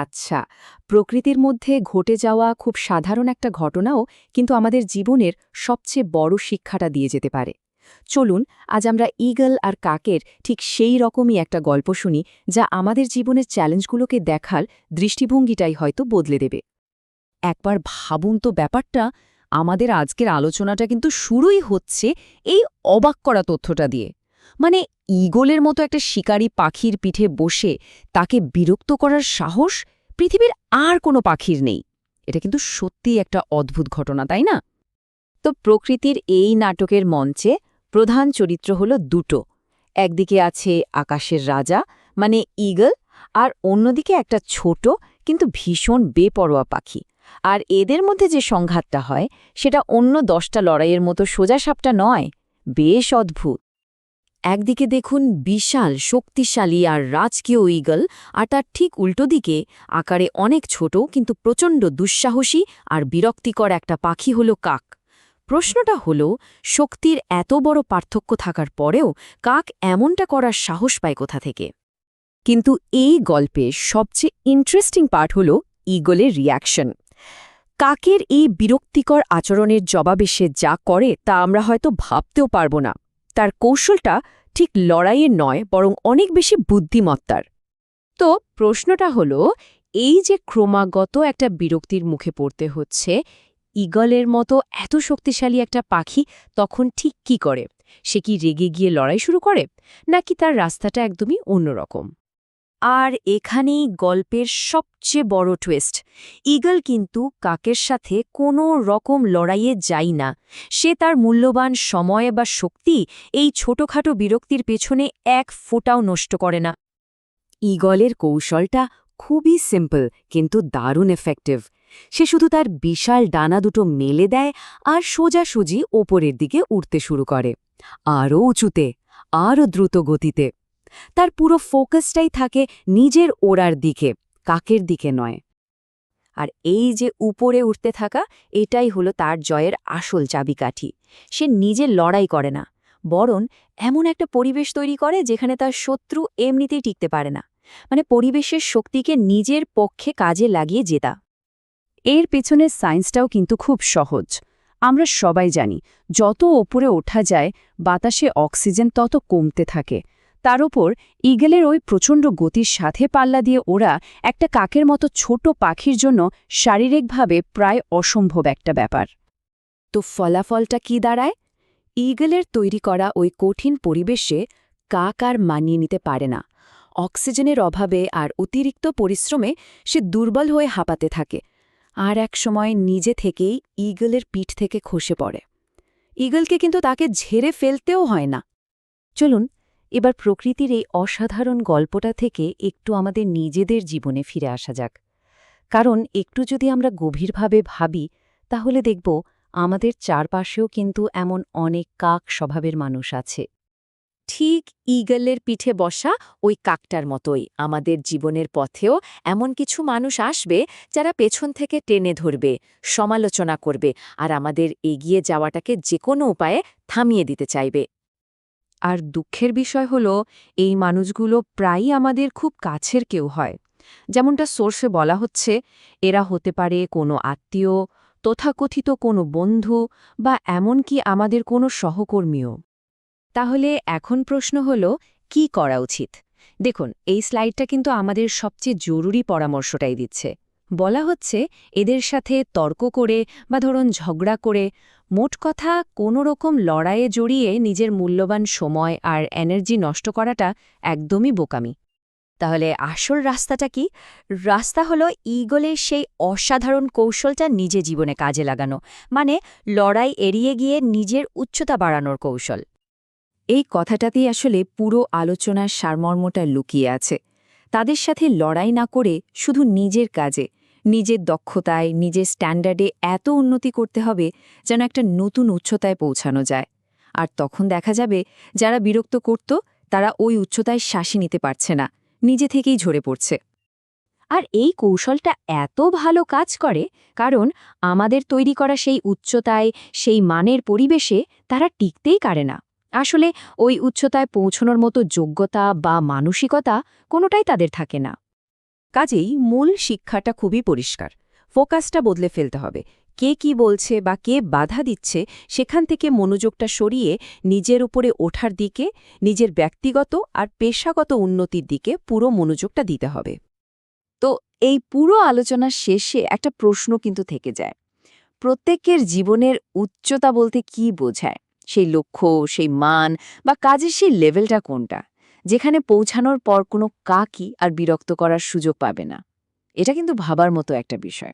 আচ্ছা, প্রকৃতির মধ্যে ঘটে যাওয়া খুব সাধারণ একটা ঘটনাও কিন্তু আমাদের জীবনের সবচেয়ে বড় শিক্ষাটা দিয়ে যেতে পারে। চলুন আজ আমরা ঈগল আর কাকের ঠিক সেই রকমই একটা গল্প শুনি, যা আমাদের জীবনের চ্যালেঞ্জগুলোকে দেখার দৃষ্টিভঙ্গিটাই হয়তো বদলে দেবে। একবার ভাবুন তো ব্যাপারটা, আমাদের আজকের আলোচনাটা কিন্তু শুরুই হচ্ছে এই অবাক করা তথ্যটা দিয়ে। মানে ঈগলের মতো একটা শিকারী পাখির পিঠে বসে তাকে বিরক্ত করার সাহস পৃথিবীর আর কোনো পাখির নেই। এটা কিন্তু সত্যিই একটা অদ্ভুত ঘটনা, তাই না? তো প্রকৃতির এই নাটকের মঞ্চে প্রধান চরিত্র হল দুটো। একদিকে আছে আকাশের রাজা মানে ঈগল, আর অন্যদিকে একটা ছোট কিন্তু ভীষণ বেপরোয়া পাখি। আর এদের মধ্যে যে সংঘাতটা হয় সেটা অন্য 10টা লড়াইয়ের মতো সোজাসাপটা নয়, বেশ অদ্ভুত। একদিকে দেখুন বিশাল শক্তিশালী আর রাজকীয় ঈগল, আর তার ঠিক উল্টো দিকে আকারে অনেক ছোট কিন্তু প্রচণ্ড দুঃসাহসী আর বিরক্তিকর একটা পাখি হল কাক। প্রশ্নটা হল, শক্তির এত বড় পার্থক্য থাকার পরেও কাক এমনটা করার সাহস পায় কোথা থেকে? কিন্তু এই গল্পের সবচেয়ে ইন্টারেস্টিং পার্ট হল ঈগলের রিয়াকশন। কাকের এই বিরক্তিকর আচরণের জবাবে সে যা করে তা আমরা হয়তো ভাবতেও পারব না। তার কৌশলটা ঠিক লড়াইয়ের নয়, বরং অনেক বেশি বুদ্ধিমত্তার। তো প্রশ্নটা হলো, এই যে ক্রমাগত একটা বিরক্তির মুখে পড়তে হচ্ছে, ঈগলের মতো এত শক্তিশালী একটা পাখি তখন ঠিক কি করে? সে কি রেগে গিয়ে লড়াই শুরু করে, নাকি তার রাস্তাটা একদমই অন্যরকম? আর এখানেই গল্পের সবচেয়ে বড় টুইস্ট। ঈগল কিন্তু কাকের সাথে কোনো রকম লড়াইয়ে যায় না। সে তার মূল্যবান সময় বা শক্তি এই ছোটখাটো বিরক্তির পেছনে এক ফোঁটাও নষ্ট করে না। ঈগলের কৌশলটা খুবই সিম্পল কিন্তু দারুণ এফেক্টিভ। সে শুধু তার বিশাল ডানা দুটো মেলে দেয় আর সোজাসুজি ওপরের দিকে উঠতে শুরু করে, আরও উঁচুতে, আরও দ্রুত গতিতে। তার পুরো ফোকাসটাই থাকে নিজের ওড়ার দিকে, কাকের দিকে নয়। আর এই যে উপরে উঠতে থাকা, এটাই হলো তার জয়ের আসল চাবিকাঠি। সে নিজে লড়াই করে না, বরং এমন একটা পরিবেশ তৈরি করে যেখানে তার শত্রু এমনিতেই টিকতে পারে না। মানে পরিবেশের শক্তিকে নিজের পক্ষে কাজে লাগিয়ে জেতা। এর পেছনের সায়েন্সটাও কিন্তু খুব সহজ। আমরা সবাই জানি, যত ওপরে ওঠা যায় বাতাসে অক্সিজেন তত কমতে থাকে। তার ওপর ঈগলের ওই প্রচণ্ড গতির সাথে পাল্লা দিয়ে ওরা একটা কাকের মতো ছোট পাখির জন্য শারীরিকভাবে প্রায় অসম্ভব একটা ব্যাপার। তো ফলাফলটা কি দাঁড়ায়? ঈগলের তৈরি করা ওই কঠিন পরিবেশে কাক আর মানিয়ে নিতে পারে না। অক্সিজেনের অভাবে আর অতিরিক্ত পরিশ্রমে সে দুর্বল হয়ে হাঁপাতে থাকে, আর এক সময় নিজে থেকেই ঈগলের পিঠ থেকে খসে পড়ে। ঈগলকে কিন্তু তাকে ঝেড়ে ফেলতেও হয় না। চলুন এবার প্রকৃতির এই অসাধারণ গল্পটা থেকে একটু আমাদের নিজেদের জীবনে ফিরে আসা যাক। কারণ একটু যদি আমরা গভীরভাবে ভাবি, তাহলে দেখব আমাদের চারপাশেও কিন্তু এমন অনেক কাক স্বভাবের মানুষ আছে। ঠিক ঈগলের পিঠে বসা ওই কাকটার মতোই আমাদের জীবনের পথেও এমন কিছু মানুষ আসবে যারা পেছন থেকে টেনে ধরবে, সমালোচনা করবে, আর আমাদের এগিয়ে যাওয়াটাকে যে কোনো উপায়ে থামিয়ে দিতে চাইবে। আর দুঃখের বিষয় হলো, এই মানুষগুলো প্রায়ই আমাদের খুব কাছের কেউ হয়। যেমনটা সোর্সে বলা হচ্ছে, এরা হতে পারে কোনো আত্মীয়, তথাকথিত কোনো বন্ধু, বা এমনকি আমাদের কোনো সহকর্মীও। তাহলে এখন প্রশ্ন হলো, কি করা উচিত? দেখুন, এই স্লাইডটা কিন্তু আমাদের সবচেয়ে জরুরি পরামর্শটাই দিচ্ছে। বলা হচ্ছে, এদের সাথে তর্ক করে বা ধরুন ঝগড়া করে, মোট কথা কোনো রকম লড়াইয়ে জড়িয়ে নিজের মূল্যবান সময় আর এনার্জি নষ্ট করাটা একদমই বোকামি। তাহলে আসল রাস্তাটা কি? রাস্তা হলো ঈগলের সেই অসাধারণ কৌশলটা নিজে জীবনে কাজে লাগানো, মানে লড়াই এড়িয়ে গিয়ে নিজের উচ্চতা বাড়ানোর কৌশল। এই কথাটাতেই আসলে পুরো আলোচনার সারমর্মটা লুকিয়ে আছে। তাদের সাথে লড়াই না করে শুধু নিজের কাজে, নিজের দক্ষতায়, নিজের স্ট্যান্ডার্ডে এত উন্নতি করতে হবে যেন একটা নতুন উচ্চতায় পৌঁছানো যায়। আর তখন দেখা যাবে যারা বিরক্ত করত তারা ওই উচ্চতায় শ্বাসই নিতে পারছে না, নিজে থেকেই ঝরে পড়ছে। আর এই কৌশলটা এত ভালো কাজ করে কারণ আমাদের তৈরি করা সেই উচ্চতায়, সেই মানের পরিবেশে তারা টিকতেই পারে না। আসলে ওই উচ্চতায় পৌঁছনোর মতো যোগ্যতা বা মানসিকতা কোনোটাই তাদের থাকে না। কাজেই মূল শিক্ষাটা খুবই পরিষ্কার। ফোকাসটা বদলে ফেলতে হবে। কে কি বলছে বা কে বাধা দিচ্ছে সেখান থেকে মনোযোগটা সরিয়ে নিজের উপরে ওঠার দিকে, নিজের ব্যক্তিগত আর পেশাগত উন্নতির দিকে পুরো মনোযোগটা দিতে হবে। তো এই পুরো আলোচনার শেষে একটা প্রশ্ন কিন্তু থেকে যায়। প্রত্যেকের জীবনের উচ্চতা বলতে কি বোঝায়? সেই লক্ষ্য, সেই মান বা কাজের সেই লেভেলটা কোনটা, যেখানে পৌঁছানোর পর কোনো কাকই আর বিরক্ত করার সুযোগ পাবে না? এটা কিন্তু ভাবার মতো একটা বিষয়।